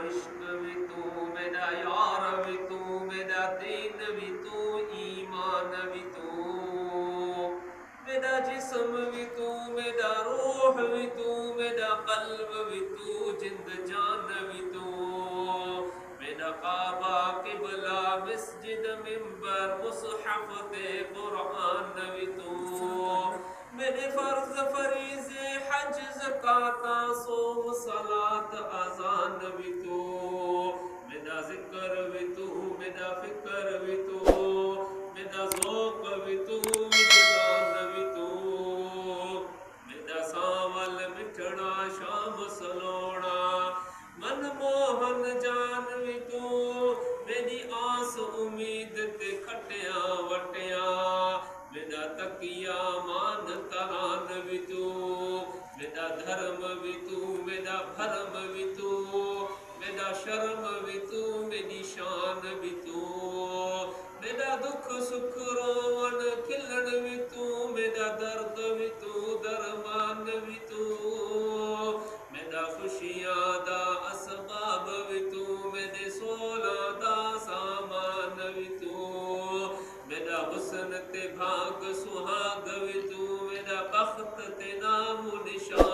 عشق بھی تو میرا یار بھی تو میرا دین بھی تو ایمان بھی تو میرا جسم بھی تو میرا روح بھی تو میرا قلب بھی تو جند جان بھی تو میرا کعبہ قبلہ مسجد منبر مصحف قرآن بھی تو میرے فرض فریضے حج زکاة صوم صلاة اذان بھی تو میرا ذکر بھی تو میرا فکر بھی تو میرا ذوق بھی تو وجدان بھی تو میرا ساول مٹھڑا شام سلوڑا من موہن جان بھی تو میری آس امید تے کھٹیاں وٹیاں میرا تکیہ مان تران بھی تو میرا دھرم بھی تو میرا بھرم بھی تو میرا شرم بھی تو میری شان بھی تو میرا دکھ سکھ رون کھلن بھی تو میرا درد بھی تو درمان بھی تو میرا خوشیاں دا اسباب بھی تو میرے سولا دا سامان بھی تو میرا حسن تے بھاگ سہاگ بھی تو میرا بخت تے نام و نشان